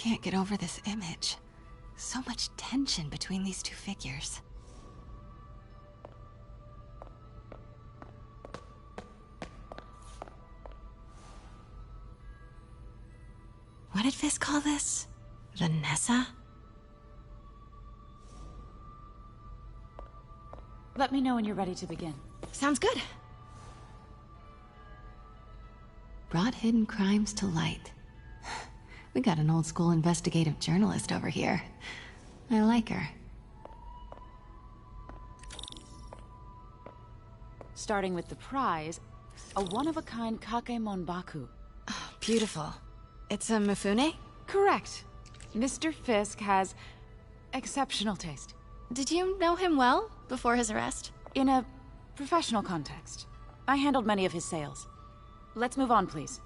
can't get over this image. So much tension between these two figures. What did Fisk call this? Vanessa? Let me know when you're ready to begin. Sounds good. Brought hidden crimes to light. We got an old school investigative journalist over here. I like her. Starting with the prize, a one-of-a-kind Kakemon Baku. Oh, beautiful. It's a Mifune? Correct. Mr. Fisk has exceptional taste. Did you know him well before his arrest? In a professional context, I handled many of his sales. Let's move on, please.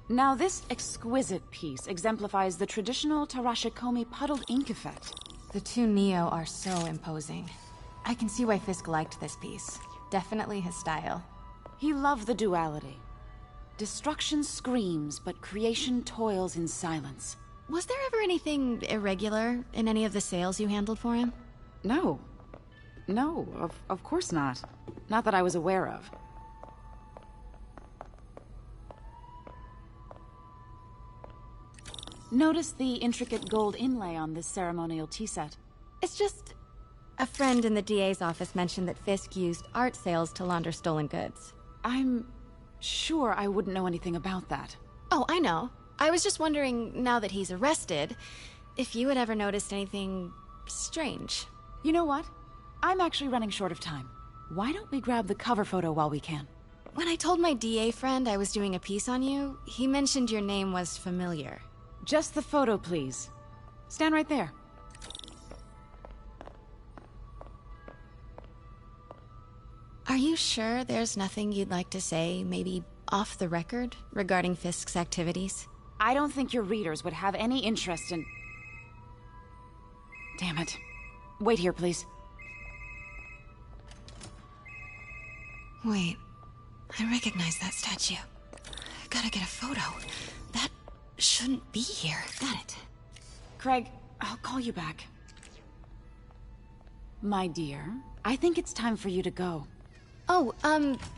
Now, this exquisite piece exemplifies the traditional Tarashikomi puddled ink effect. The two Neo are so imposing. I can see why Fisk liked this piece. Definitely his style. He loved the duality. Destruction screams, but creation toils in silence. Was there ever anything irregular in any of the sales you handled for him? No. No, of course not. Not that I was aware of. Notice the intricate gold inlay on this ceremonial tea set. It's just... a friend in the DA's office mentioned that Fisk used art sales to launder stolen goods. I'm sure I wouldn't know anything about that. Oh, I know. I was just wondering, now that he's arrested, if you had ever noticed anything strange. You know what? I'm actually running short of time. Why don't we grab the cover photo while we can? When I told my DA friend I was doing a piece on you, he mentioned your name was familiar. Just the photo, please. Stand right there. Are you sure there's nothing you'd like to say, maybe off the record, regarding Fisk's activities? I don't think your readers would have any interest in... Damn it. Wait here, please. Wait. I recognize that statue. Gotta get a photo. That shouldn't be here. Got it. Craig, I'll call you back. My dear, I think it's time for you to go. Oh,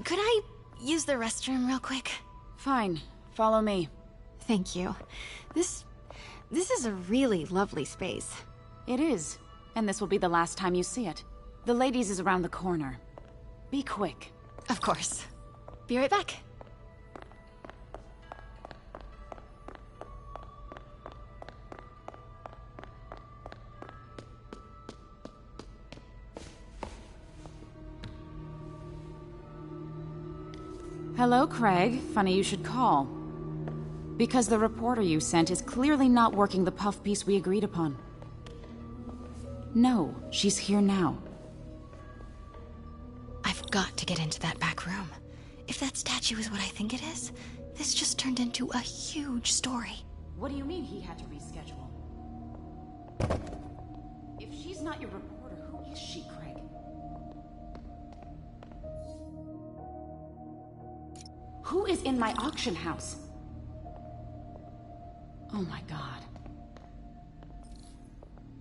could I use the restroom real quick? Fine. Follow me. Thank you. This is a really lovely space. It is. And this will be the last time you see it. The ladies is around the corner. Be quick. Of course. Be right back. Hello, Craig. Funny you should call. Because the reporter you sent is clearly not working the puff piece we agreed upon. No, she's here now. I've got to get into that back room. If that statue is what I think it is, this just turned into a huge story. What do you mean he had to reschedule? If she's not your reporter, who is she, Craig? Who is in my auction house? Oh my god.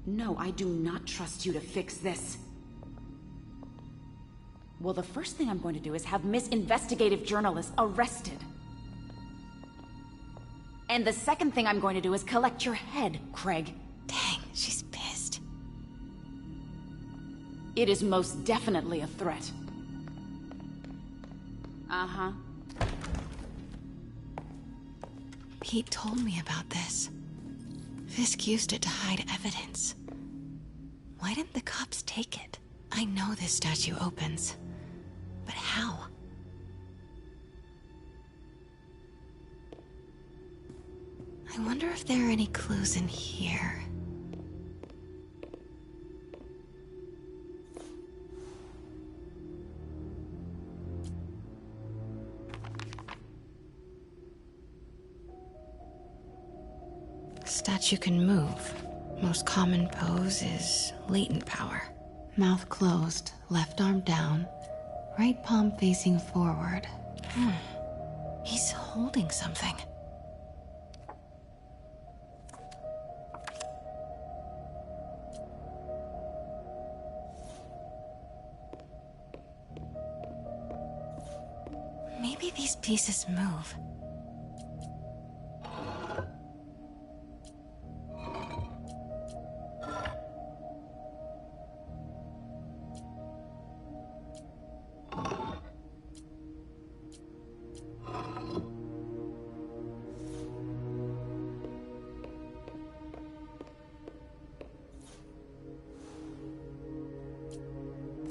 No, I do not trust you to fix this. Well, the first thing I'm going to do is have Miss Investigative Journalist arrested. And the second thing I'm going to do is collect your head, Craig. Dang, she's pissed. It is most definitely a threat. Uh-huh. Pete told me about this. Fisk used it to hide evidence. Why didn't the cops take it? I know this statue opens. But how? I wonder if there are any clues in here. Statue can move. Most common pose is latent power. Mouth closed, left arm down, right palm facing forward. He's holding something. Maybe these pieces move.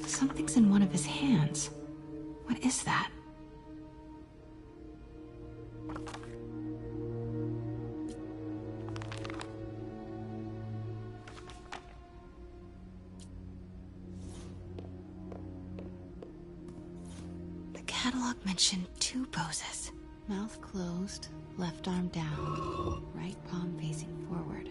Something's in one of his hands. What is that? The catalog mentioned 2 poses. Mouth closed, left arm down, right palm facing forward.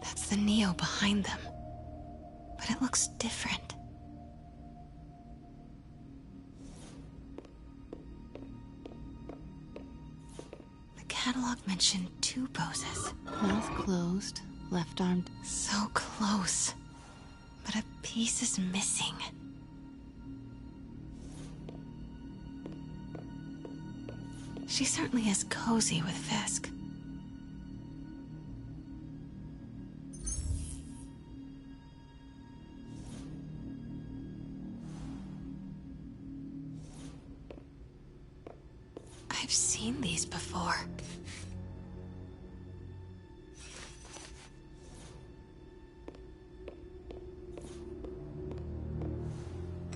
That's the Neo behind them. But it looks different. The catalog mentioned 2 poses. Mouth closed, left arm... So close. But a piece is missing. She certainly is cozy with Fisk. I've seen these before.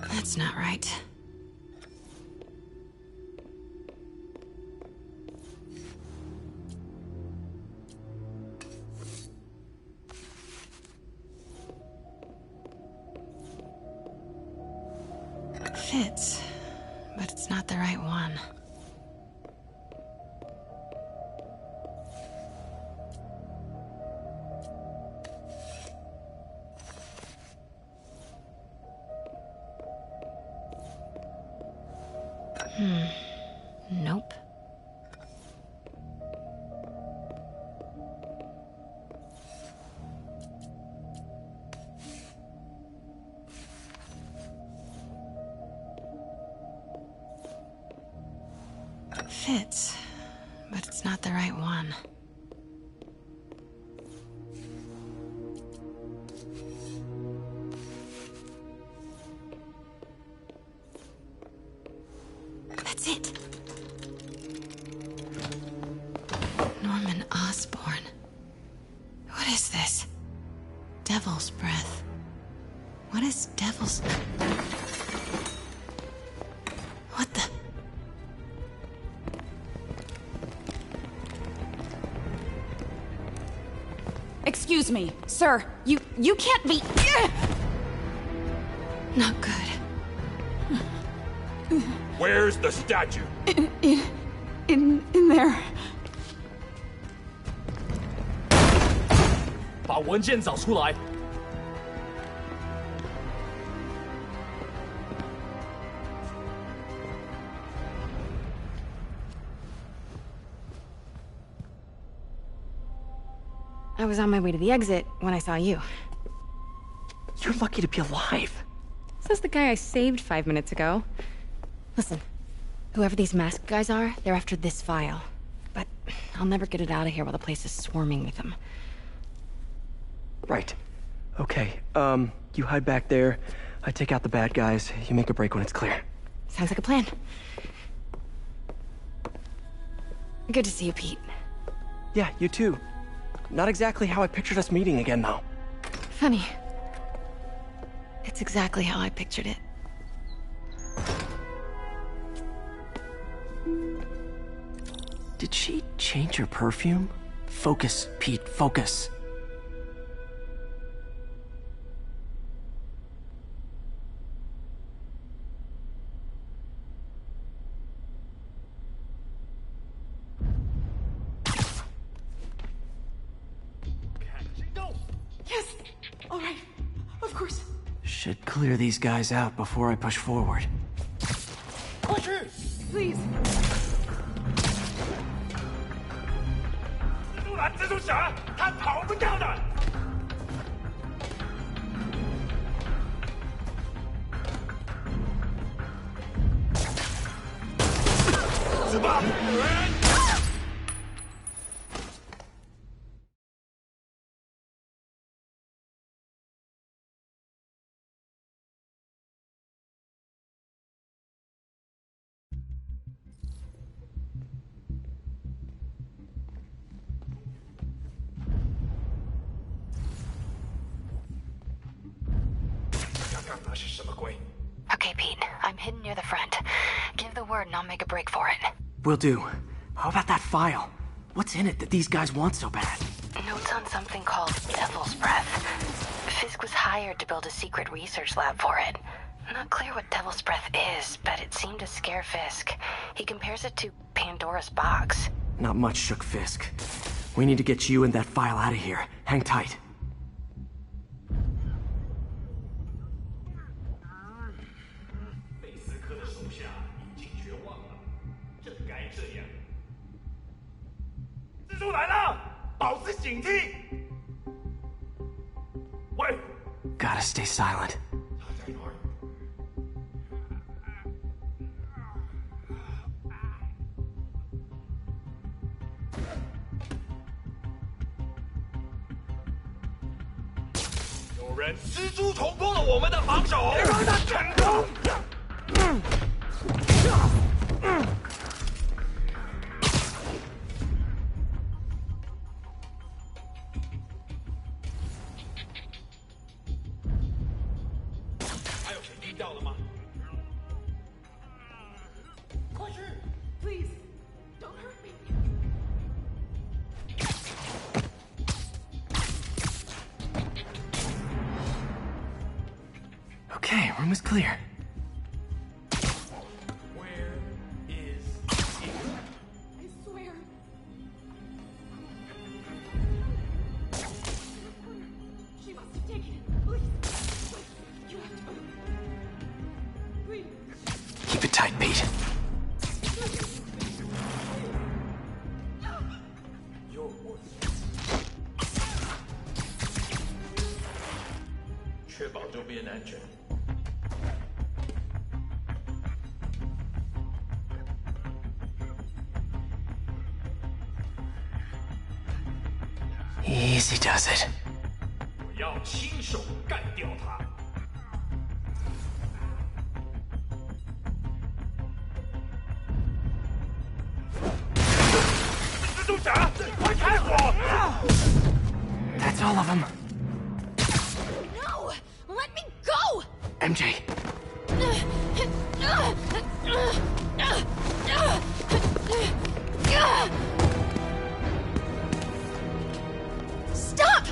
That's not right. Fits, but it's not the right one. Nope. Fits, but it's not the right one. That's it. Norman Osborn. What is this? Devil's breath. What is devil's... What the... Excuse me, sir. You can't be... Not good. Where's the statue? In there. 把文件找出来。I was on my way to the exit when I saw you. You're lucky to be alive. Says the guy I saved 5 minutes ago. Listen, whoever these masked guys are, they're after this file. But I'll never get it out of here while the place is swarming with them. Right. Okay, you hide back there. I take out the bad guys. You make a break when it's clear. Sounds like a plan. Good to see you, Pete. Yeah, you too. Not exactly how I pictured us meeting again, though. Funny. It's exactly how I pictured it. Did she change her perfume? Focus, Pete, focus. Yes! Alright. Of course. Should clear these guys out before I push forward. Please. 蜘蛛男、蜘蛛侠，他逃不掉的。死吧！ 刚刚是什么鬼？ Okay, Pete. I'm hidden near the front. Give the word and I'll make a break for it. Will do. How about that file? What's in it that these guys want so bad? Notes on something called Devil's Breath. Fisk was hired to build a secret research lab for it. Not clear what Devil's Breath is, but it seemed to scare Fisk. He compares it to Pandora's box. Not much shook Fisk. We need to get you and that file out of here. Hang tight. 贝斯科的手下已经绝望了，这该这样。蜘蛛来了，保持警惕。喂， Gotta stay silent. 他在哪儿？有人蜘蛛冲破了我们的防守，让他成功。还有谁听到了吗？快去！ Please, don't hurt me. Okay, room is clear. Where is he? I swear. She must have taken it. Please. You have to. Please. Keep it tight, Pete. 有我，确保周边安全。 Easy does it. 我要亲手干掉他！蜘蛛侠，快开火！ That's all of them. No! Let me go! MJ, Stop!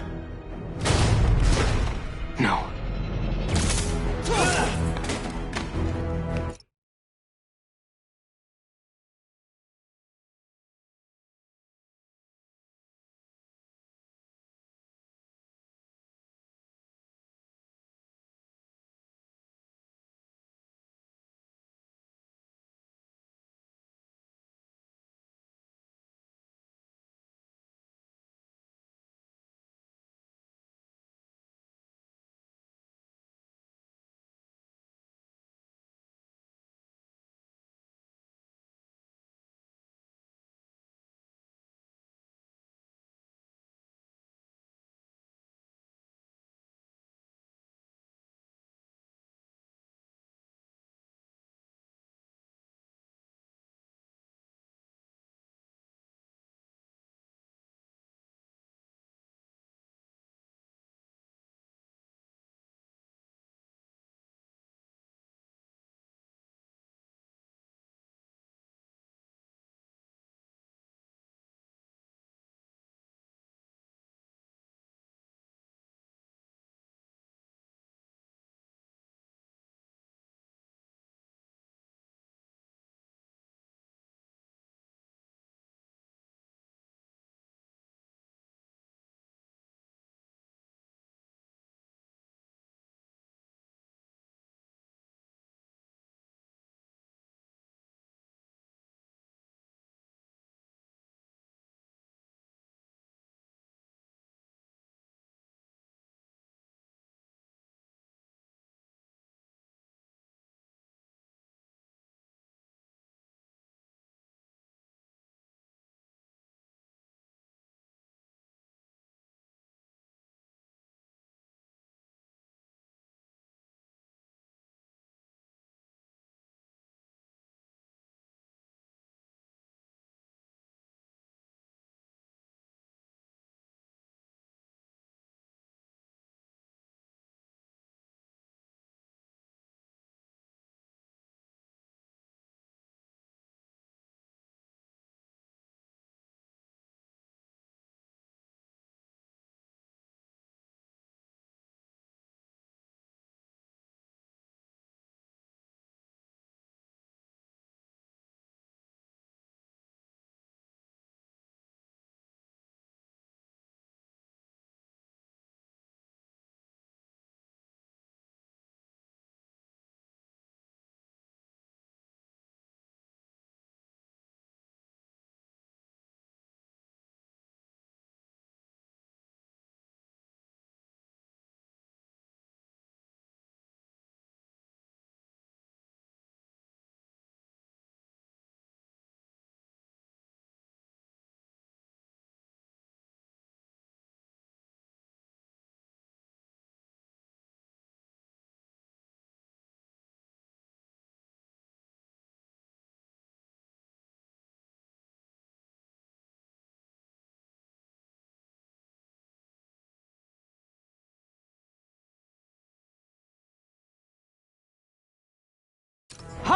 no.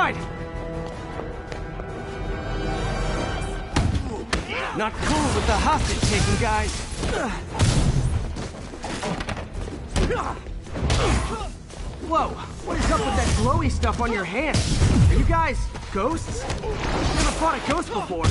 inside! Not cool with the hostage-taking, guys. Whoa, what is up with that glowy stuff on your hand? Are you guys ghosts? Never fought a ghost before.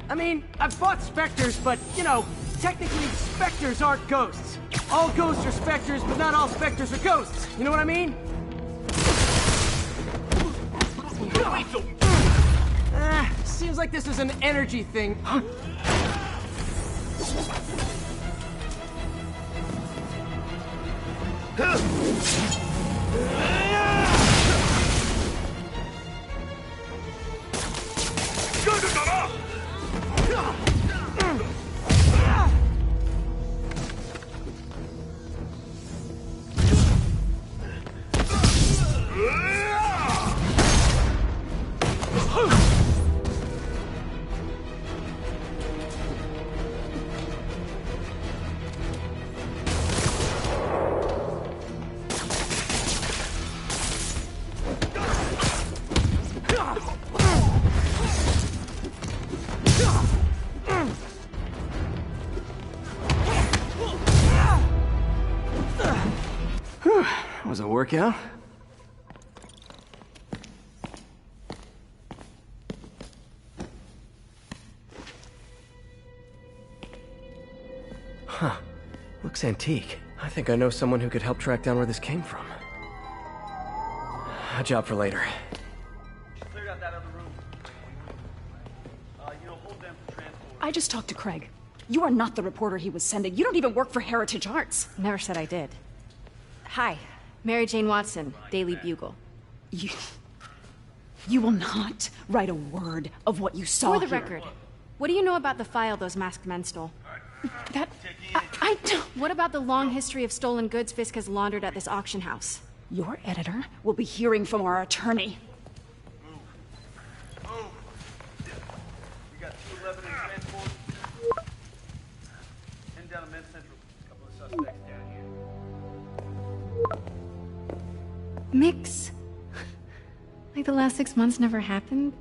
I mean, I've fought specters, but, you know, technically specters aren't ghosts. All ghosts are specters, but not all specters are ghosts. You know what I mean? Seems like this is an energy thing. Was a workout? Huh. Looks antique. I think I know someone who could help track down where this came from. A job for later. Cleared out that other room. Hold them for transport. I just talked to Craig. You are not the reporter he was sending. You don't even work for Heritage Arts. Never said I did. Hi, Mary Jane Watson, Daily Bugle. You will not write a word of what you saw For the here. record, what do you know about the file those masked men stole? That... I don't... What about the long history of stolen goods Fisk has laundered at this auction house? Your editor will be hearing from our attorney. Move. We got 211 in transport. Heading down to Med Central. A couple of suspects down here. Mix. Like the last 6 months never happened?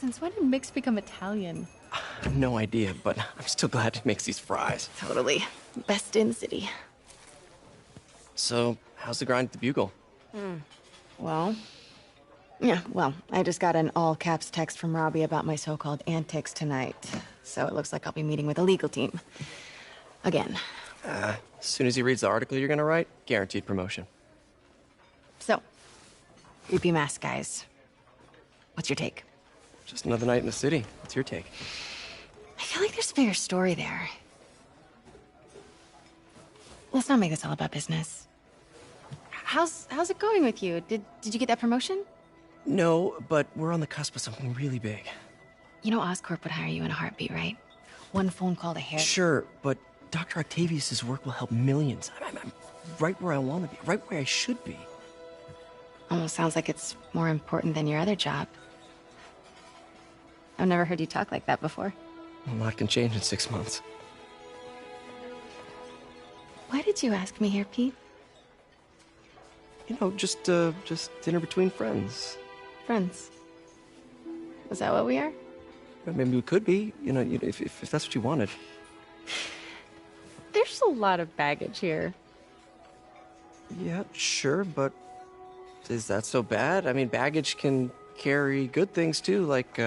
Since when did Mix become Italian? I have no idea, but I'm still glad he makes these fries. Totally. Best in the city. So, how's the grind at the Bugle? Well, I just got an all-caps text from Robbie about my so-called antics tonight. So it looks like I'll be meeting with a legal team. Again. As soon as he reads the article you're gonna write, guaranteed promotion. So, creepy mask guys. What's your take? Just another night in the city. What's your take? I feel like there's a bigger story there. Let's not make this all about business. How's it going with you? Did you get that promotion? No, but we're on the cusp of something really big. You know Oscorp would hire you in a heartbeat, right? One phone call to hair. Sure, but Dr. Octavius's work will help millions. I'm right where I want to be, right where I should be. Almost sounds like it's more important than your other job. I've never heard you talk like that before. A lot can change in 6 months. Why did you ask me here, Pete? You know, just dinner between friends. Friends. Is that what we are? Maybe we could be, if that's what you wanted. There's a lot of baggage here. Yeah, sure, but is that so bad? I mean, baggage can carry good things too, like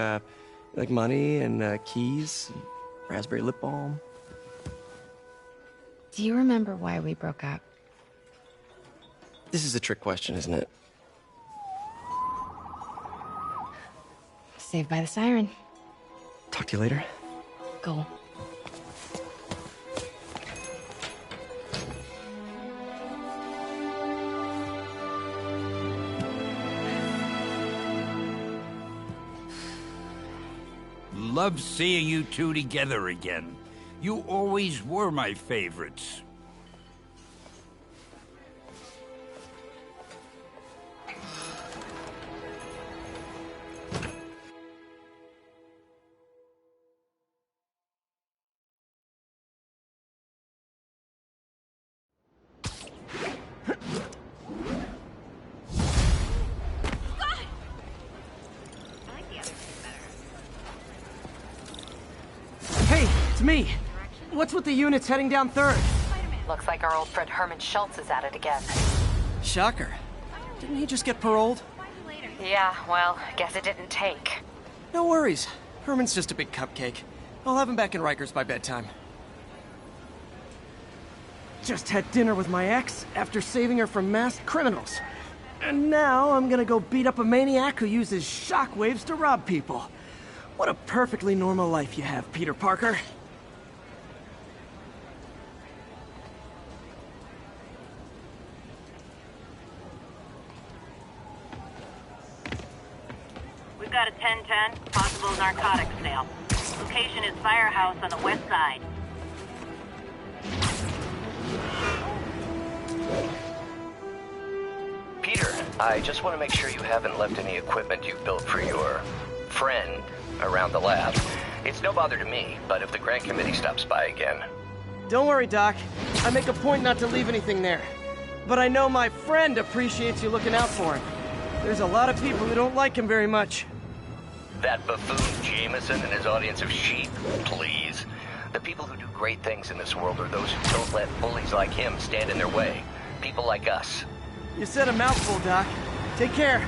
money and keys, and raspberry lip balm. Do you remember why we broke up? This is a trick question, isn't it? Saved by the siren. Talk to you later. Go. love seeing you two together again. You always were my favorites. Hey, it's me. What's with the units heading down 3rd? Looks like our old friend Herman Schultz is at it again. Shocker. Didn't he just get paroled? Yeah, well, guess it didn't take. No worries. Herman's just a big cupcake. I'll have him back in Rikers by bedtime. Just had dinner with my ex after saving her from masked criminals. And now I'm gonna go beat up a maniac who uses shockwaves to rob people. What a perfectly normal life you have, Peter Parker. We've got a 1010, possible narcotics sale. Location is Firehouse on the west side. Peter, I just want to make sure you haven't left any equipment you've built for your friend around the lab. It's no bother to me, but if the grant committee stops by again... Don't worry, Doc. I make a point not to leave anything there. But I know my friend appreciates you looking out for him. There's a lot of people who don't like him very much. That buffoon Jameson and his audience of sheep? Please. The people who do great things in this world are those who don't let bullies like him stand in their way. People like us. You said a mouthful, Doc. Take care.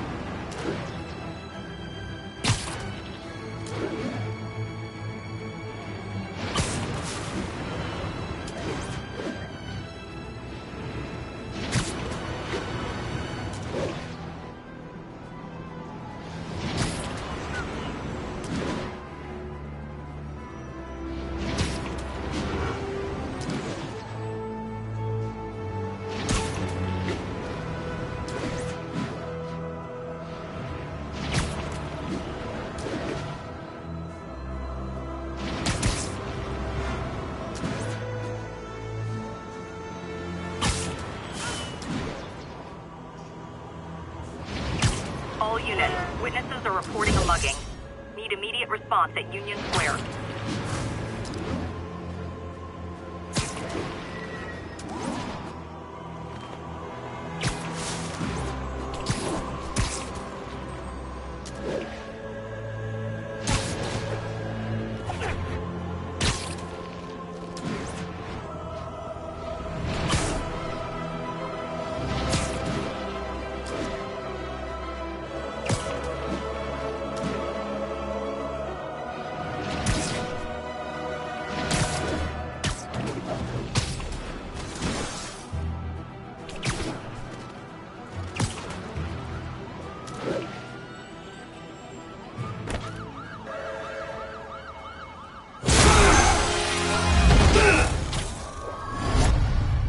All units, witnesses are reporting a mugging. Need immediate response at Union Square.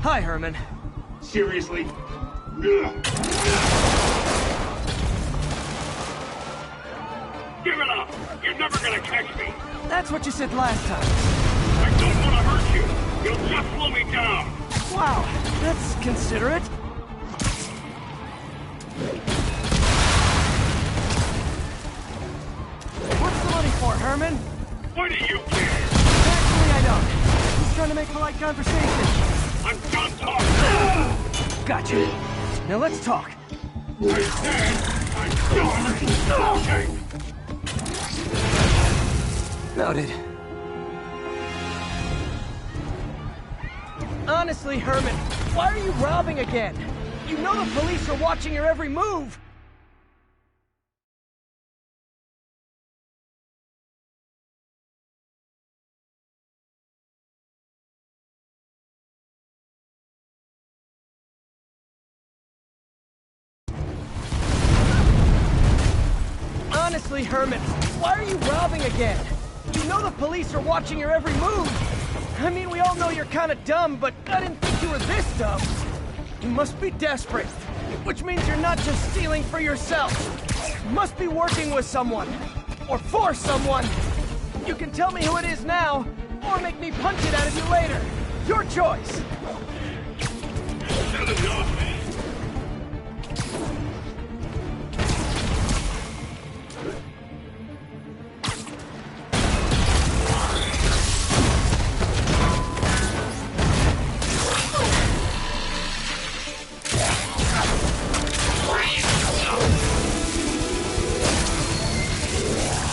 Hi, Herman. Seriously? Give it up! You're never gonna catch me! That's what you said last time. I don't want to hurt you! You'll just slow me down! Wow, that's considerate. What's the money for, Herman? Why do you care? Actually, I don't. Just trying to make polite conversation. I'm done talking! Gotcha. Now let's talk. I said I'm done talking! Noted. Honestly, Herman, why are you robbing again? You know the police are watching your every move! Honestly, Herman, why are you robbing again? You know the police are watching your every move! I mean, we all know you're kinda dumb, but I didn't think you were this dumb. You must be desperate, which means you're not just stealing for yourself. You must be working with someone, or for someone. You can tell me who it is now, or make me punch it out of you later. Your choice.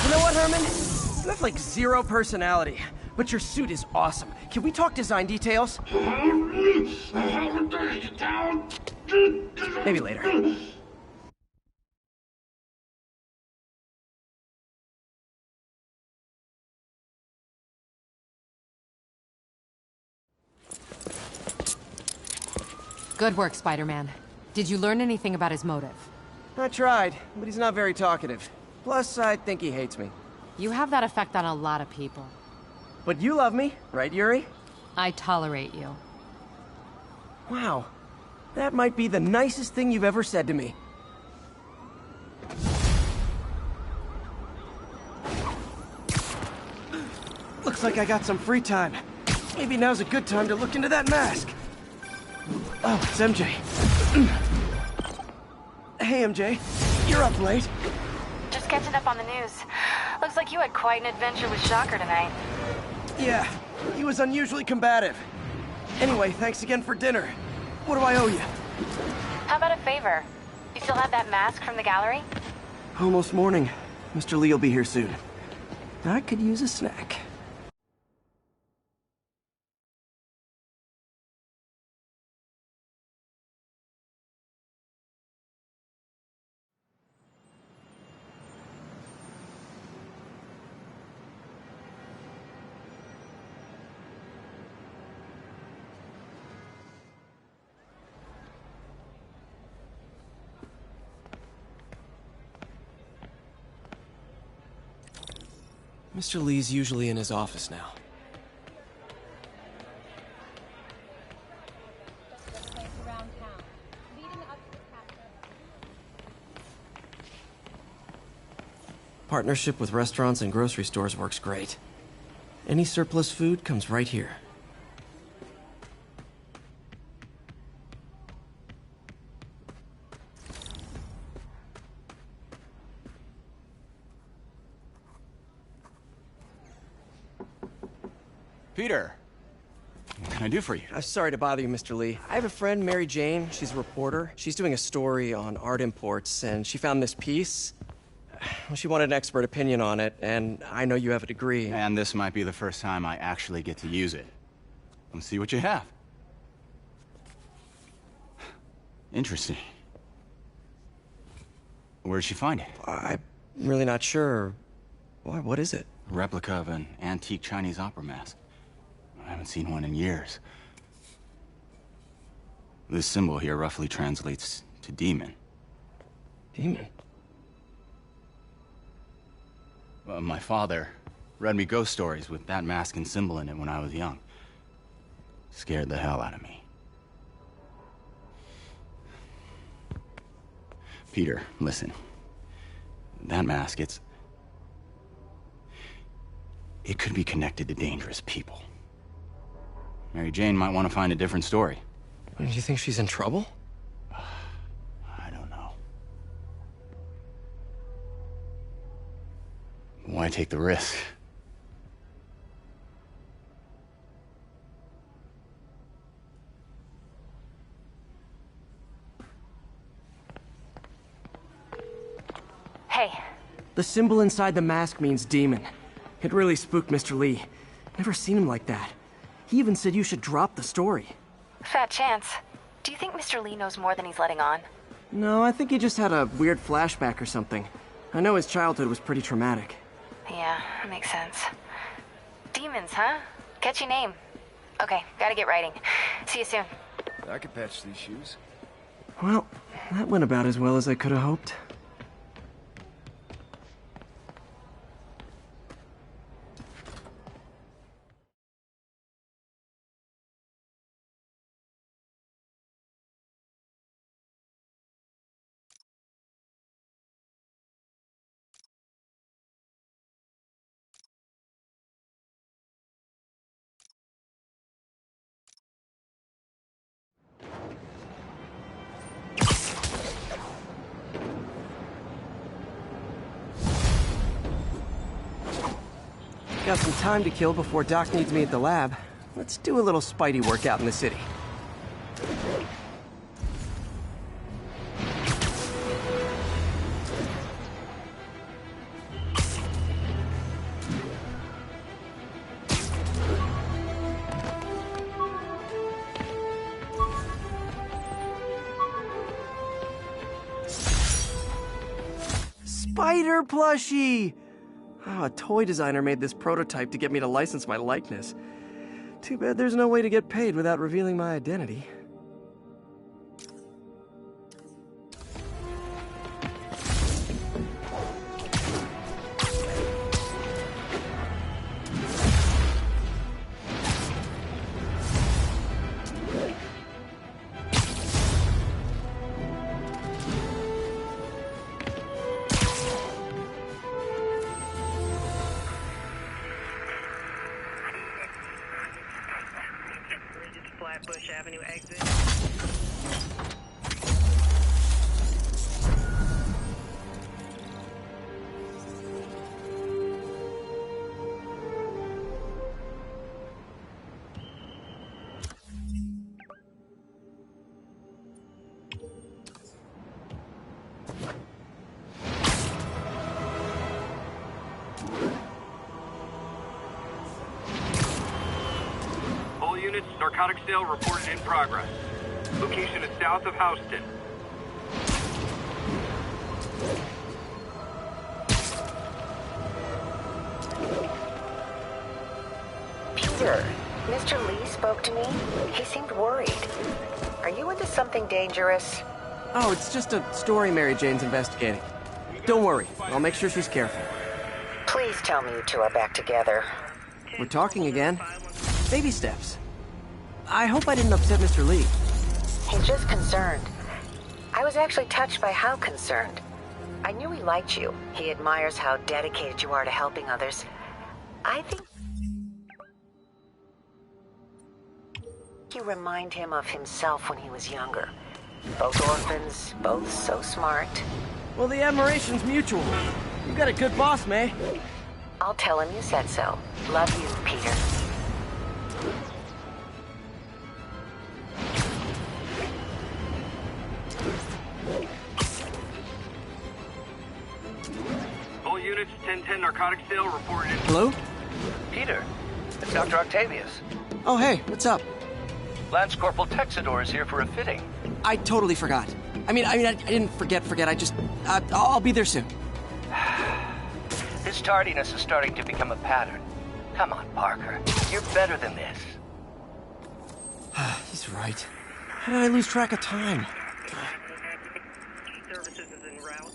You know what, Herman? You have like zero personality, but your suit is awesome. Can we talk design details? Maybe later. Good work, Spider-Man. Did you learn anything about his motive? I tried, but he's not very talkative. Plus, I think he hates me. You have that effect on a lot of people. But you love me, right, Yuri? I tolerate you. Wow. That might be the nicest thing you've ever said to me. Looks like I got some free time. Maybe now's a good time to look into that mask. Oh, it's MJ. Hey, MJ. You're up late. Just catching up on the news. Looks like you had quite an adventure with Shocker tonight. Yeah, he was unusually combative. Anyway, thanks again for dinner. What do I owe you? How about a favor? You still have that mask from the gallery? Almost morning. Mr. Lee will be here soon. I could use a snack. Mr. Lee's usually in his office now. Partnership with restaurants and grocery stores works great. Any surplus food comes right here. Peter, what can I do for you? I'm sorry to bother you, Mr. Lee. I have a friend, Mary Jane. She's a reporter. She's doing a story on art imports, and she found this piece. Well, she wanted an expert opinion on it, and I know you have a degree. And this might be the first time I actually get to use it. Let's see what you have. Interesting. Where did she find it? I'm really not sure. Why, what is it? A replica of an antique Chinese opera mask. I haven't seen one in years. This symbol here roughly translates to demon. Demon? My father read me ghost stories with that mask and symbol in it when I was young. Scared the hell out of me. Peter, listen. That mask, it could be connected to dangerous people. Mary Jane might want to find a different story. Do you think she's in trouble? I don't know. Why take the risk? Hey. The symbol inside the mask means demon. It really spooked Mr. Lee. Never seen him like that. He even said you should drop the story. Fat chance. Do you think Mr. Lee knows more than he's letting on? No, I think he just had a weird flashback or something. I know his childhood was pretty traumatic. Yeah, makes sense. Demons, huh? Catchy name. Okay, gotta get writing. See you soon. I could patch these shoes. Well, that went about as well as I could have hoped. Got some time to kill before Doc needs me at the lab. Let's do a little Spidey workout in the city. Spider plushie! Oh, a toy designer made this prototype to get me to license my likeness. Too bad there's no way to get paid without revealing my identity. Flatbush Avenue exit. All units, narcotics sale reported in progress. Location is south of Houston. Peter, Mr. Lee spoke to me. He seemed worried. Are you into something dangerous? Oh, it's just a story Mary Jane's investigating. Don't worry, I'll make sure she's careful. Please tell me you two are back together. We're talking again. Baby steps. I hope I didn't upset Mr. Lee. He's just concerned. I was actually touched by how concerned. I knew he liked you. He admires how dedicated you are to helping others. I think you remind him of himself when he was younger. Both orphans, both so smart. Well, the admiration's mutual. You got a good boss, May. I'll tell him you said so. Love you, Peter. All units, 1010 narcotics sale reported in... Hello? Peter, it's Dr. Octavius. Oh, hey, what's up? Lance Corporal Texador is here for a fitting. I totally forgot. I didn't forget. I just... I'll be there soon. This tardiness is starting to become a pattern. Come on, Parker. You're better than this. He's right. How did I lose track of time? Services is en route.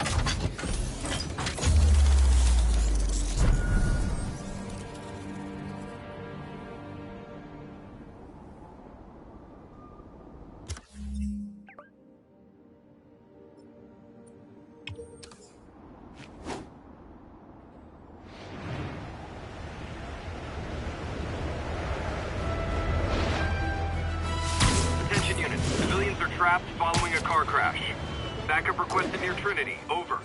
Attention units. Civilians are trapped following a car crash. Backup requested near Trinity. Over.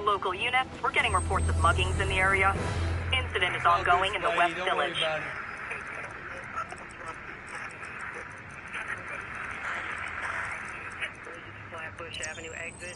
Local units, we're getting reports of muggings in the area. Incident is ongoing in the West Village. Flatbush Avenue exit.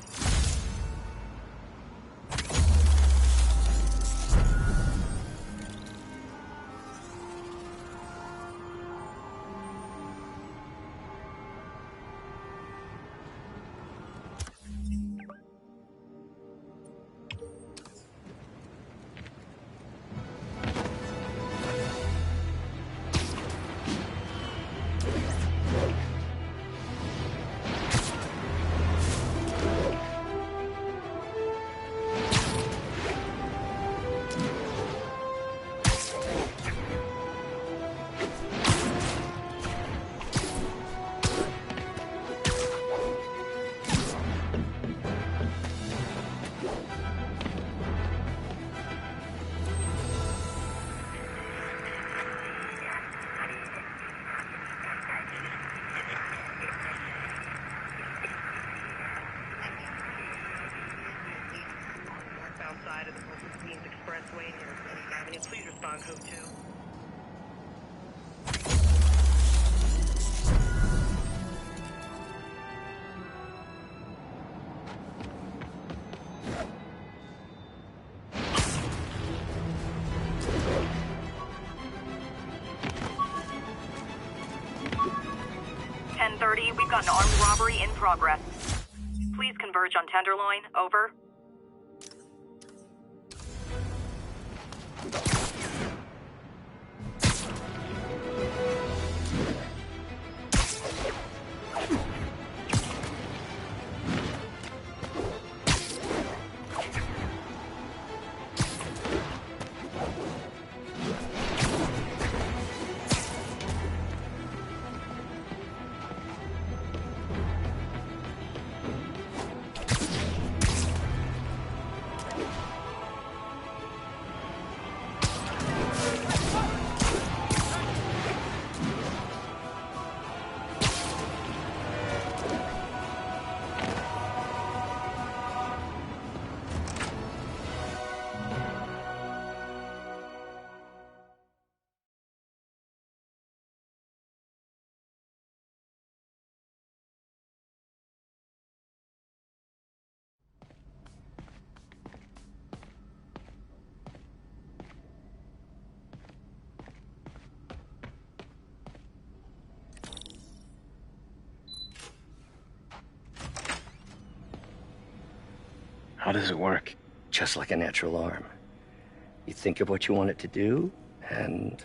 on code 2. We've got an armed robbery in progress. Please converge on Tenderloin. Over. How does it work? Just like a natural arm. You think of what you want it to do, and...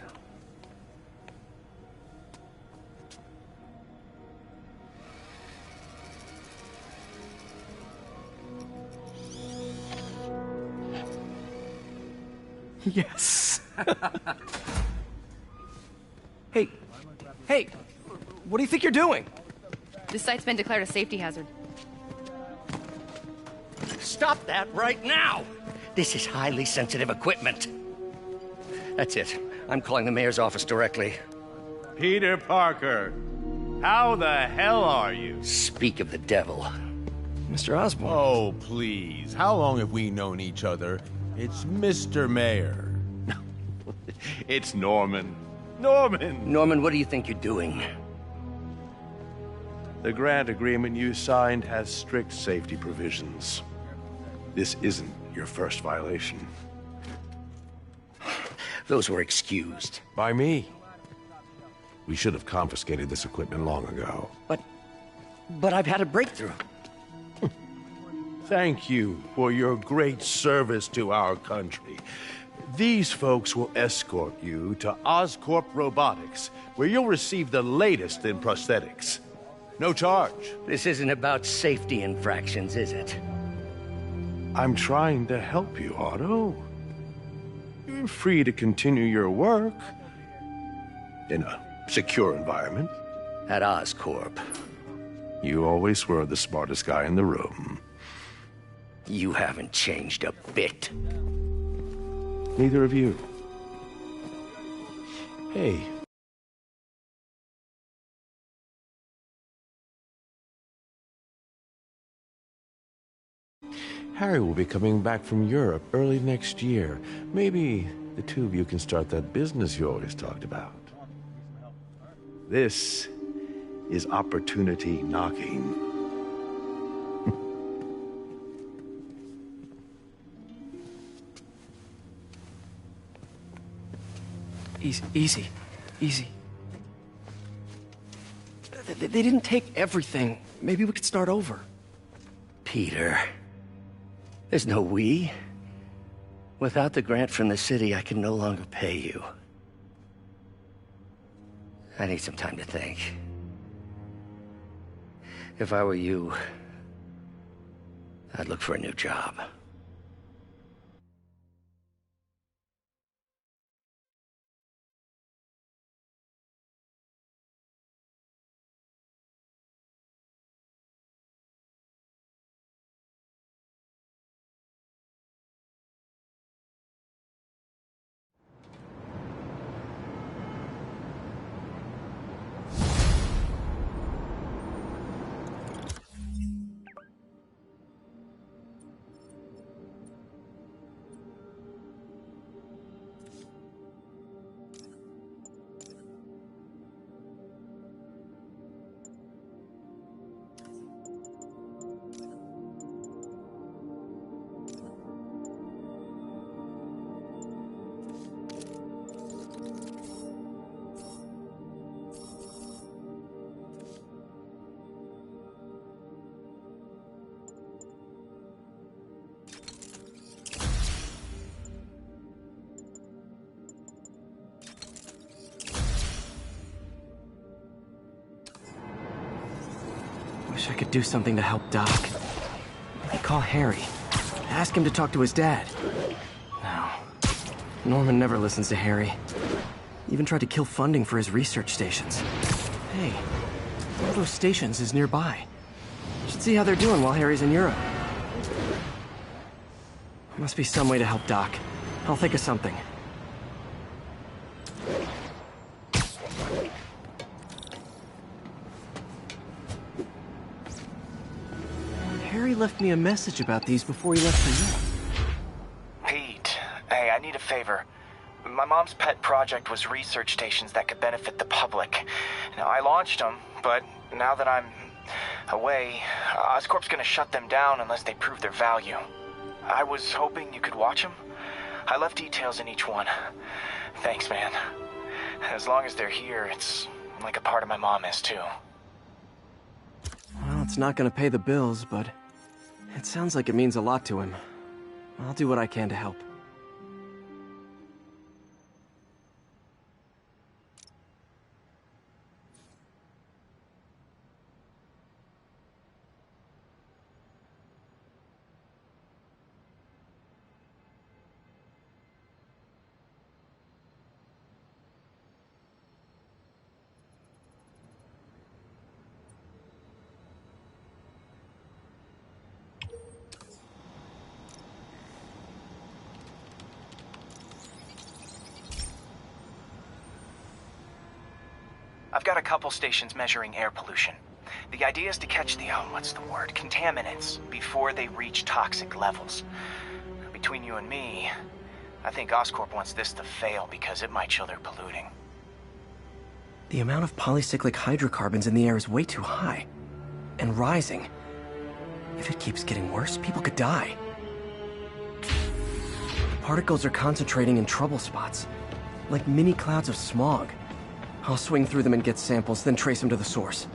Yes. Hey, what do you think you're doing? This site's been declared a safety hazard. Stop that right now! This is highly sensitive equipment. That's it. I'm calling the mayor's office directly. Peter Parker, how the hell are you? Speak of the devil. Mr. Osborn. Oh, please. How long have we known each other? It's Mr. Mayor. It's Norman. Norman, what do you think you're doing? The grant agreement you signed has strict safety provisions. This isn't your first violation. Those were excused. By me. We should have confiscated this equipment long ago. But I've had a breakthrough. Thank you for your great service to our country. These folks will escort you to Oscorp Robotics, where you'll receive the latest in prosthetics. No charge. This isn't about safety infractions, is it? I'm trying to help you, Otto. You're free to continue your work in a secure environment. At Oscorp. You always were the smartest guy in the room. You haven't changed a bit. Neither of you. Hey. Harry will be coming back from Europe early next year. Maybe the two of you can start that business you always talked about. This is opportunity knocking. Easy. They didn't take everything. Maybe we could start over. Peter, there's no we. Without the grant from the city, I can no longer pay you. I need some time to think. If I were you, I'd look for a new job. Wish I could do something to help Doc. Call Harry. Ask him to talk to his dad. No. Norman never listens to Harry. Even tried to kill funding for his research stations. Hey, one of those stations is nearby. Should see how they're doing while Harry's in Europe. Must be some way to help Doc. I'll think of something. Harry left me a message about these before he left for you. Pete, hey, I need a favor. My mom's pet project was research stations that could benefit the public. Now, I launched them, but now that I'm away, Oscorp's gonna shut them down unless they prove their value. I was hoping you could watch them. I left details in each one. Thanks, man. As long as they're here, it's like a part of my mom is, too. Well, it's not gonna pay the bills, but it sounds like it means a lot to him. I'll do what I can to help. I've got a couple stations measuring air pollution. The idea is to catch the, contaminants before they reach toxic levels. Between you and me, I think Oscorp wants this to fail because it might show they're polluting. The amount of polycyclic hydrocarbons in the air is way too high. And rising. If it keeps getting worse, people could die. The particles are concentrating in trouble spots, like mini clouds of smog. I'll swing through them and get samples, then trace them to the source.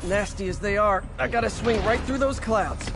Nasty as they are, I gotta swing right through those clouds.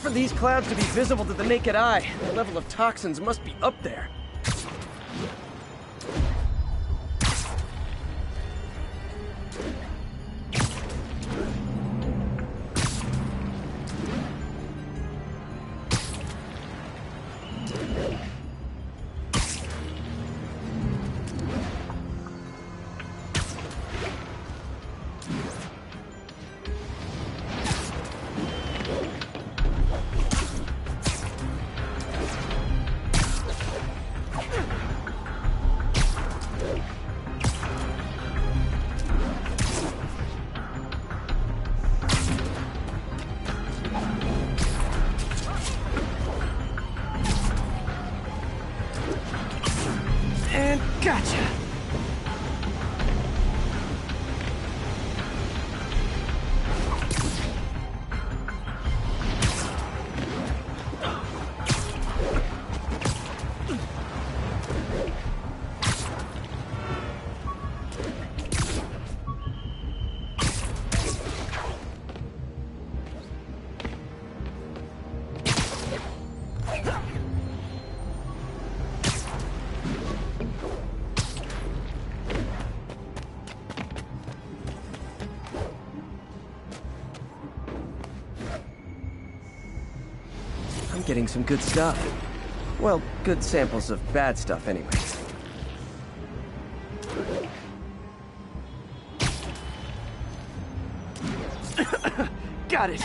For these clouds to be visible to the naked eye, the level of toxins must be up there. And gotcha. I'm getting some good stuff. Well, good samples of bad stuff anyways. Got it.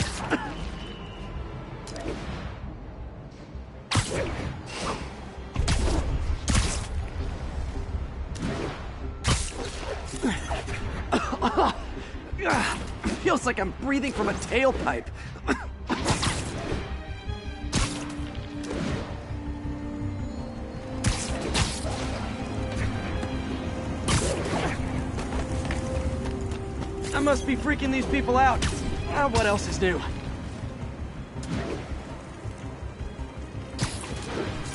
Feels like I'm breathing from a tailpipe. I must be freaking these people out. What else is new?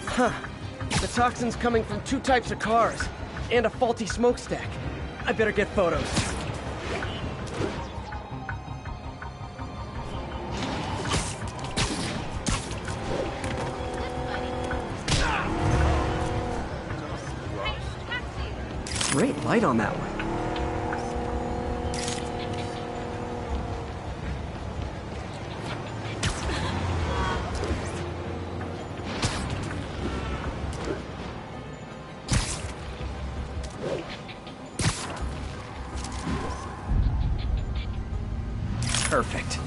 Huh. The toxin's coming from 2 types of cars, and a faulty smokestack. I better get photos. Great light on that one. Perfect.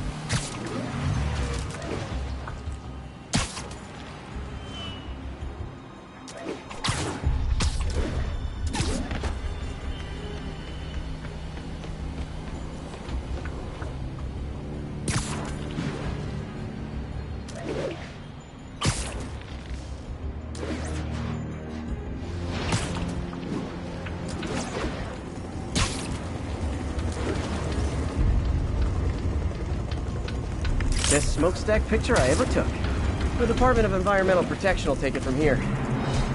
Best smokestack picture I ever took. The Department of Environmental Protection will take it from here.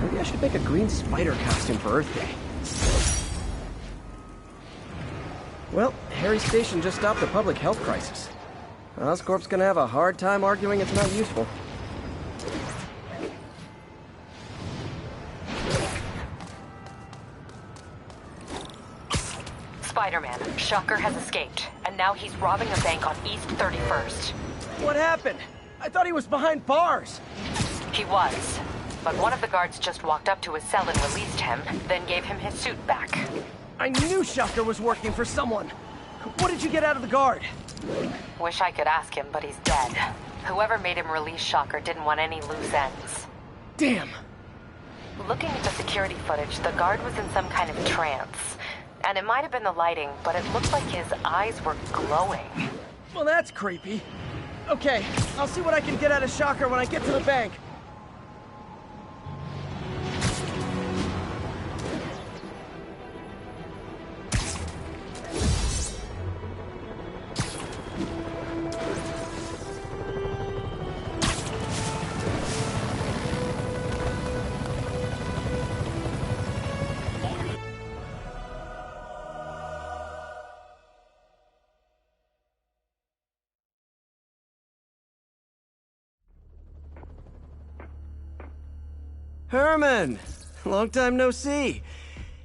Maybe I should make a green spider costume for Earth Day. Well, Harry's station just stopped a public health crisis. Oscorp's gonna have a hard time arguing it's not useful. Spiderman, Shocker has escaped, and now he's robbing a bank on East 31st. What happened? I thought he was behind bars. He was, but one of the guards just walked up to his cell and released him, then gave him his suit back. I knew Shocker was working for someone. What did you get out of the guard? Wish I could ask him, but he's dead. Whoever made him release Shocker didn't want any loose ends. Damn. Looking at the security footage, the guard was in some kind of trance. And it might have been the lighting, but it looked like his eyes were glowing. Well, that's creepy. Okay, I'll see what I can get out of Shocker when I get to the bank. Herman! Long time no see.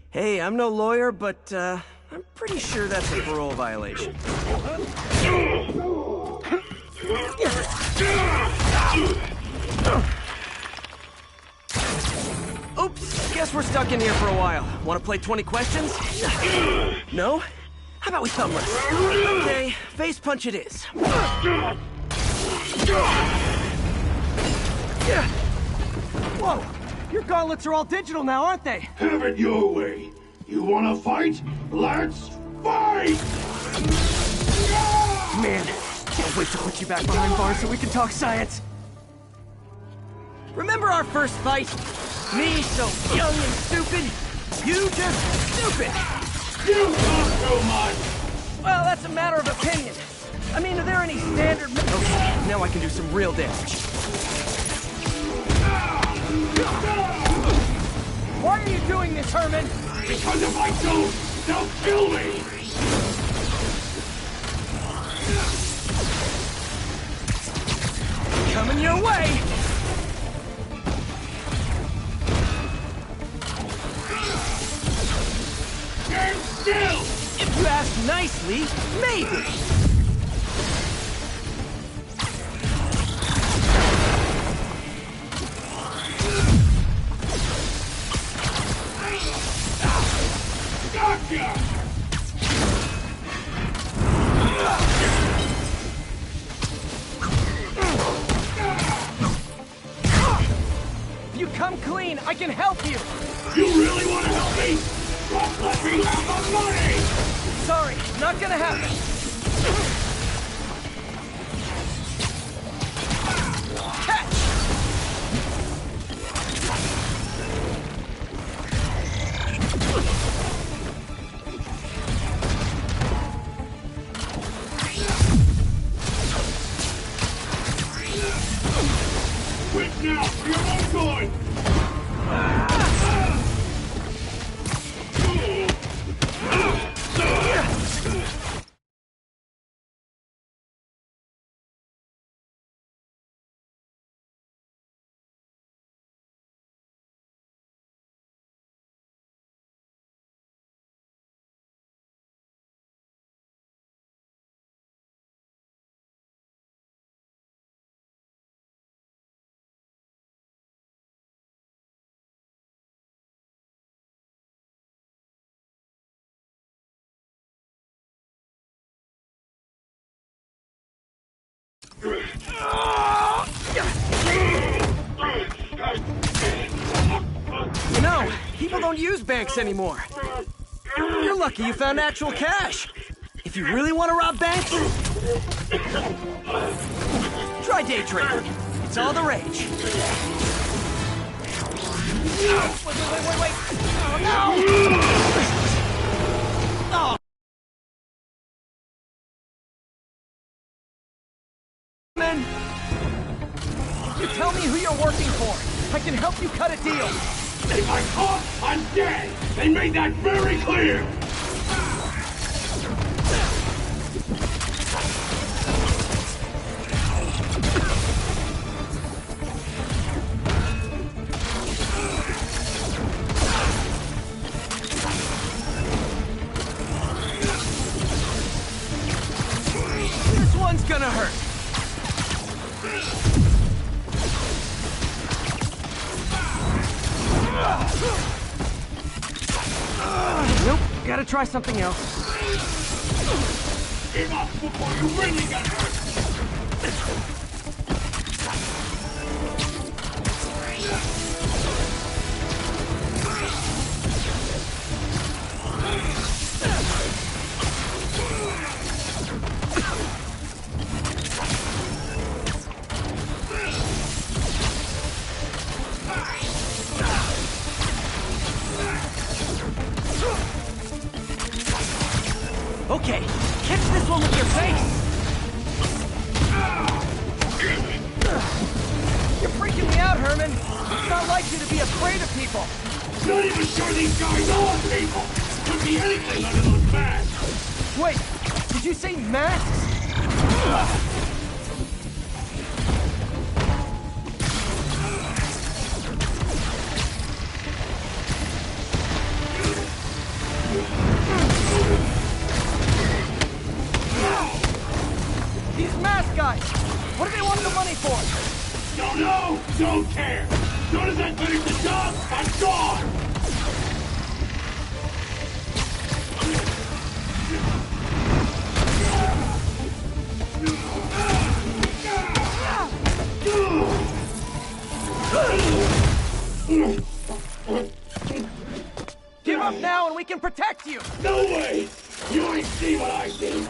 Hey, I'm no lawyer, but I'm pretty sure that's a parole violation. Oops, guess we're stuck in here for a while. Want to play 20 questions? No? How about we thumb wrestle? Okay, face punch it is. Whoa! Your gauntlets are all digital now, aren't they? Have it your way. You wanna fight? Let's fight! Man, can't wait to put you back behind bars so we can talk science. Remember our first fight? Me so young and stupid? You just stupid! You talk too much! Well, that's a matter of opinion. I mean, are there any standard... Okay, now I can do some real damage. Why are you doing this, Herman? Because if I don't, they'll kill me! Coming your way! Stand still! If you ask nicely, maybe! Gotcha! If you come clean, I can help you! You really want to help me? Just let me have the money! Sorry, not gonna happen. Catch! Quit now, for your own good! You know, people don't use banks anymore. You're lucky you found actual cash. If you really want to rob banks, try day trading. It's all the rage. Wait. Oh, no! Oh. Man, you tell me who you're working for. I can help you cut a deal. If I'm caught, I'm dead! They made that very clear! This one's gonna hurt. Nope, gotta try something else. Give up before you really get hurt! Okay, catch this one with your face! You're freaking me out, Herman! It's not like you to be afraid of people! Not even sure these guys are people! Could be anything under those masks! Wait, did you say masks? These mask guys! What do they want the money for? Don't know! Don't care! As soon as I finish the job, I'm gone! Give up now and we can protect you! No way! You ain't see what I see!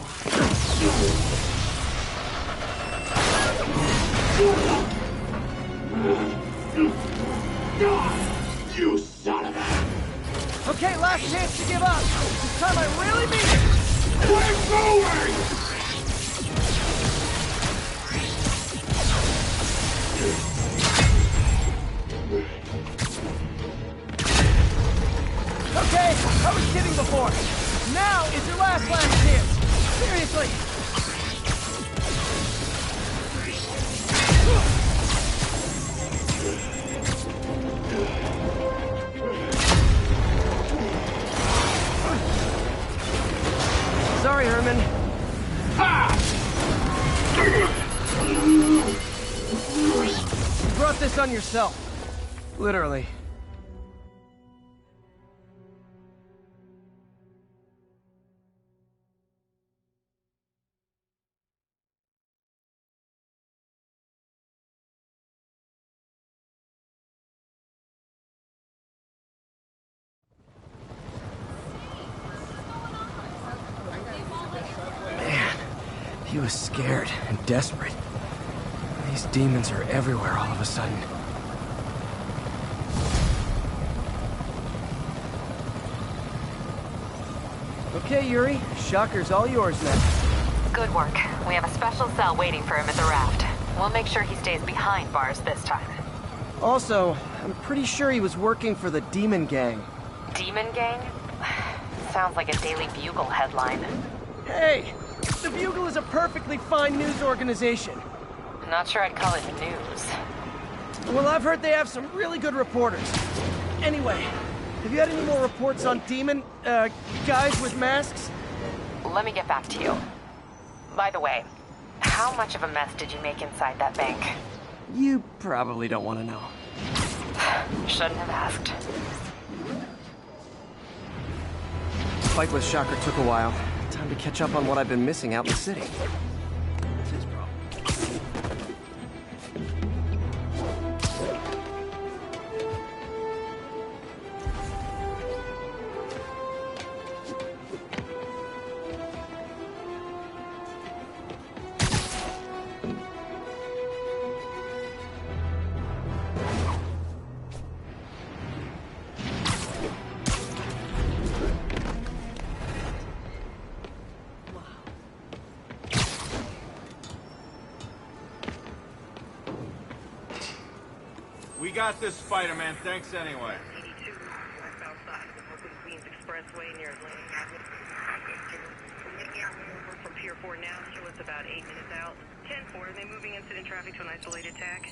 You son of a... Okay, last chance to give up. This time I really mean it. We're going! Okay, I was kidding before. Now is your last chance. Seriously. Sorry, Herman. You brought this on yourself. Literally. He was scared and desperate. These demons are everywhere all of a sudden. Okay, Yuri. Shocker's all yours now. Good work. We have a special cell waiting for him at the raft. We'll make sure he stays behind bars this time. Also, I'm pretty sure he was working for the Demon Gang. Demon Gang? Sounds like a Daily Bugle headline. Hey! The Bugle is a perfectly fine news organization. Not sure I'd call it news. Well, I've heard they have some really good reporters. Anyway, have you had any more reports on demon, guys with masks? Let me get back to you. By the way, how much of a mess did you make inside that bank? You probably don't want to know. Shouldn't have asked. The fight with Shocker took a while. Time to catch up on what I've been missing out in the city. That's his problem. 'We got this, Spider-Man. Thanks anyway. 82, west outside of Brooklyn Queens Expressway near Atlantic Avenue. From Pier 4 now, show us about 8 minutes out. 10-4, are they moving incident traffic to an isolated tag?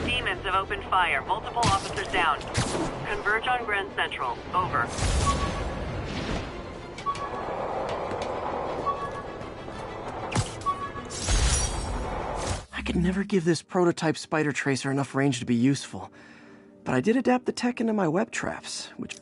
Demons have opened fire. Multiple officers down. Converge on Grand Central. Over. I could never give this prototype spider tracer enough range to be useful, but I did adapt the tech into my web traps, which...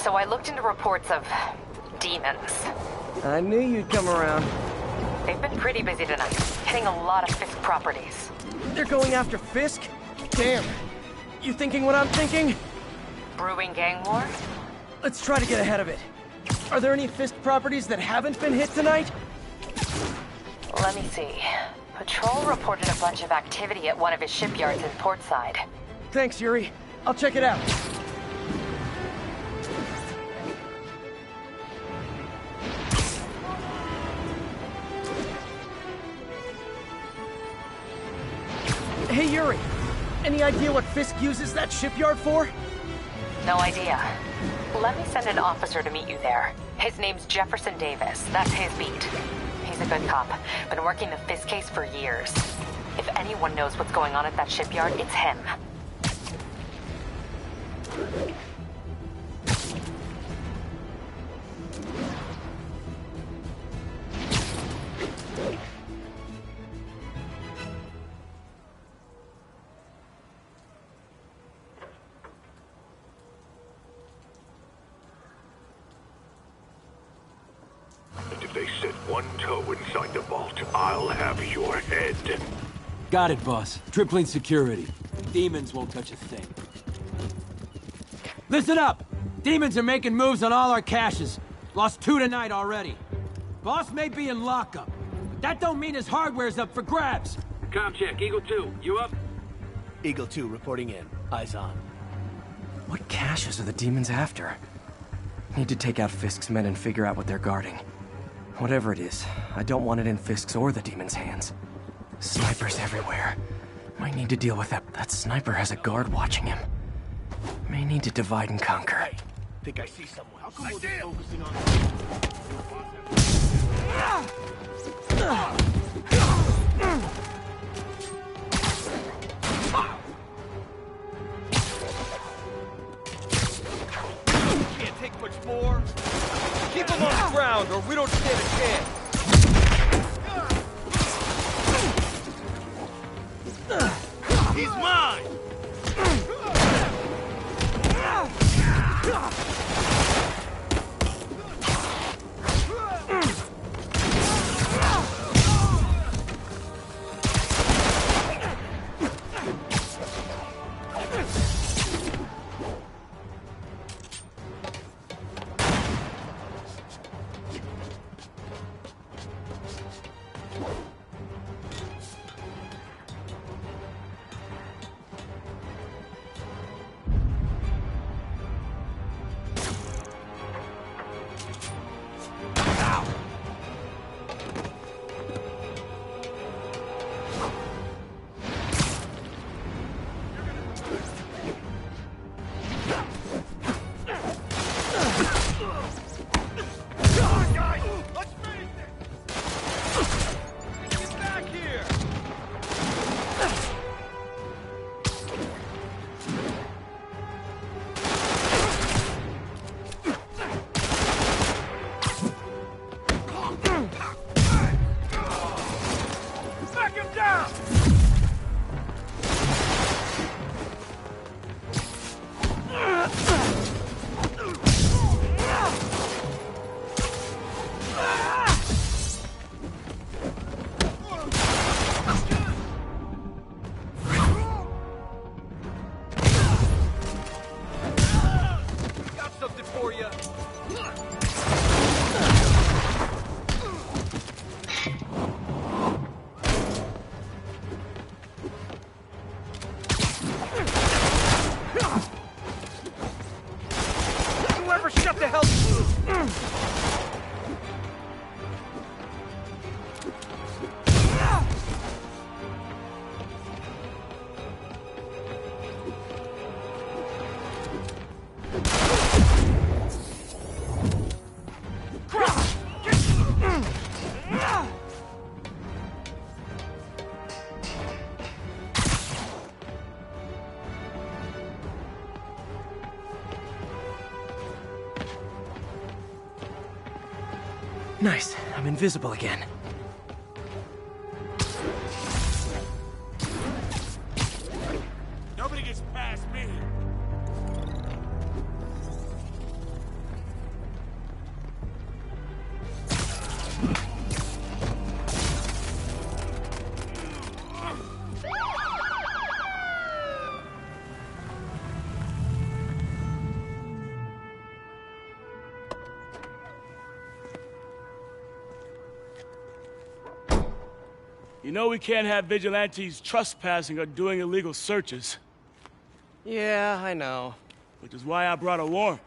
So I looked into reports of demons. I knew you'd come around. They've been pretty busy tonight, hitting a lot of Fisk properties. They're going after Fisk? Damn. You thinking what I'm thinking? Brewing gang war? Let's try to get ahead of it. Are there any Fisk properties that haven't been hit tonight? Let me see. Patrol reported a bunch of activity at one of his shipyards in Portside. Thanks, Yuri. I'll check it out. Hey, Yuri. Any idea what Fisk uses that shipyard for? No idea. Let me send an officer to meet you there. His name's Jefferson Davis. That's his beat. He's He's a good cop. Been working the Fisk case for years. If anyone knows what's going on at that shipyard, it's him. If they set one toe inside the vault, I'll have your head. Got it, boss. Tripling security. Demons won't touch a thing. Listen up! Demons are making moves on all our caches. Lost 2 tonight already. Boss may be in lockup, but that don't mean his hardware's up for grabs. Com check, Eagle 2, you up? Eagle 2 reporting in. Eyes on. What caches are the demons after? Need to take out Fisk's men and figure out what they're guarding. Whatever it is, I don't want it in Fisk's or the demons' hands. Snipers everywhere. Might need to deal with that. That sniper has a guard watching him. May need to divide and conquer. Hey, think I see someone. How come we're just focusing on... Can't take much more. Keep them on the ground or we don't stand a chance. He's mine! Nice. I'm invisible again. Nobody gets past me. You know we can't have vigilantes trespassing or doing illegal searches. Yeah, I know. Which is why I brought a warrant.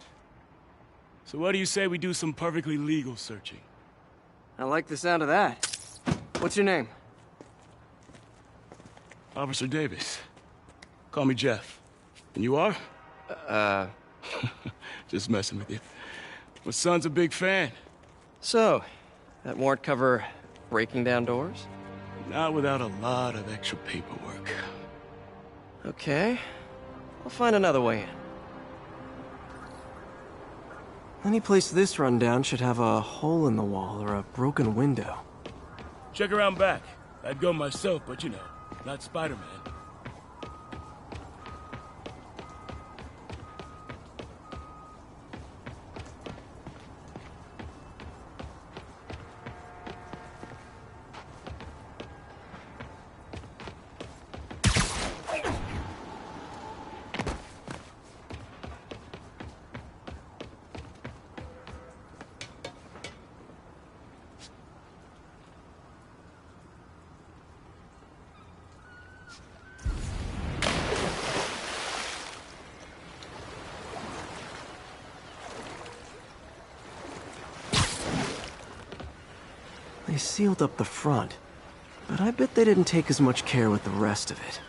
So what do you say we do some perfectly legal searching? I like the sound of that. What's your name? Officer Davis. Call me Jeff. And you are? Just messing with you. My son's a big fan. So, that warrant cover breaking down doors? Not without a lot of extra paperwork. Okay. I'll find another way in. Any place this rundown should have a hole in the wall or a broken window. Check around back. I'd go myself, but you know, not Spider-Man. They sealed up the front, but I bet they didn't take as much care with the rest of it.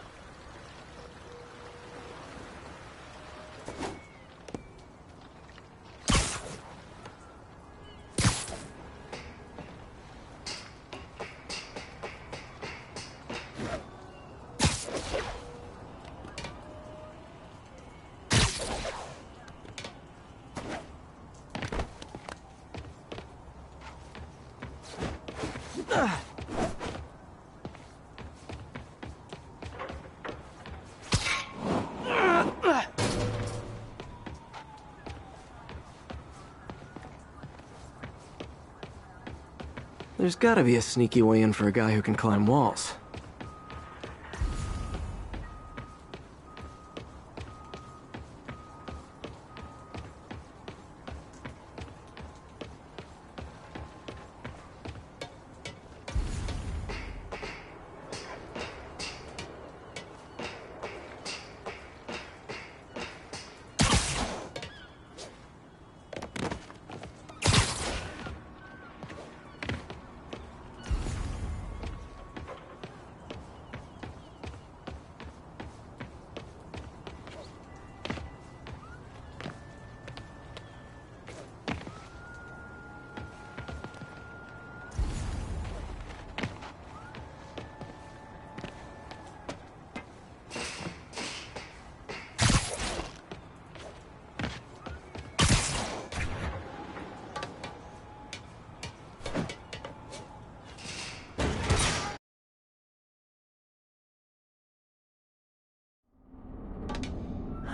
There's gotta be a sneaky way in for a guy who can climb walls.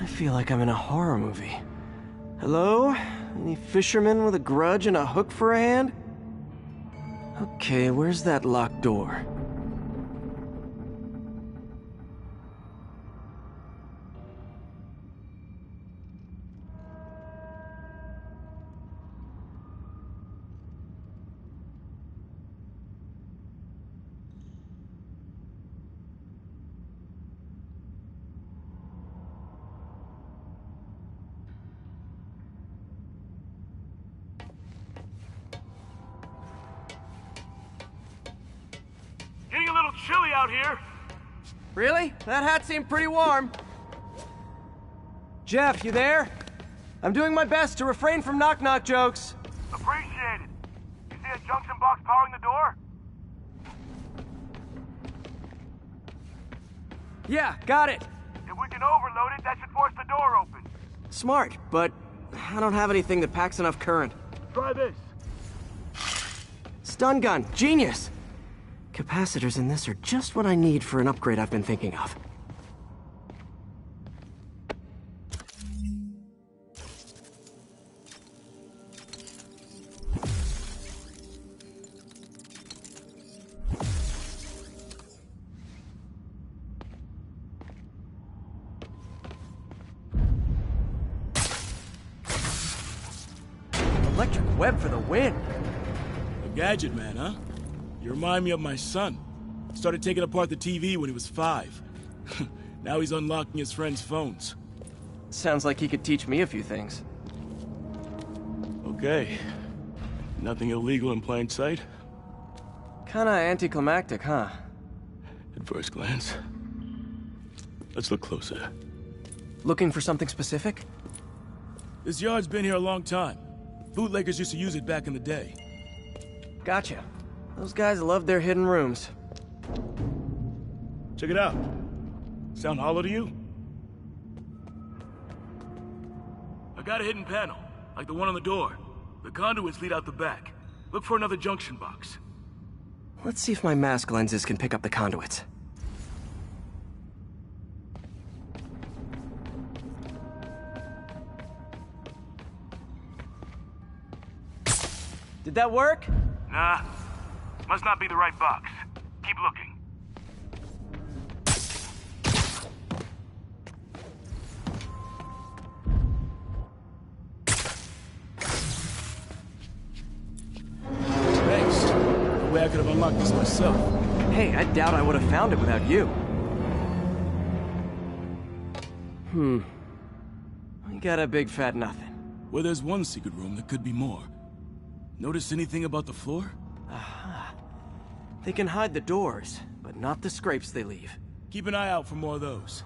I feel like I'm in a horror movie. Hello? Any fisherman with a grudge and a hook for a hand? Okay, where's that locked door? Getting a little chilly out here. Really? That hat seemed pretty warm. Jeff, you there? I'm doing my best to refrain from knock-knock jokes. Appreciate it. You see a junction box powering the door? Yeah, got it. If we can overload it, that should force the door open. Smart, but I don't have anything that packs enough current. Try this. Stun gun, genius! Capacitors in this are just what I need for an upgrade I've been thinking of. Electric web for the win. A gadget man, huh? You remind me of my son. Started taking apart the TV when he was 5. Now he's unlocking his friends' phones. Sounds like he could teach me a few things. Okay. Nothing illegal in plain sight? Kinda anticlimactic, huh? At first glance. Let's look closer. Looking for something specific? This yard's been here a long time. Bootleggers used to use it back in the day. Gotcha. Those guys love their hidden rooms. Check it out. Sound hollow to you? I got a hidden panel, like the one on the door. The conduits lead out the back. Look for another junction box. Let's see if my mask lenses can pick up the conduits. Did that work? Nah. Must not be the right box. Keep looking. Thanks. No way I could have unlocked this myself. Hey, I doubt I would have found it without you. We got a big fat nothing. Well, there's one secret room that could be more. Notice anything about the floor? Aha. They can hide the doors, but not the scrapes they leave. Keep an eye out for more of those.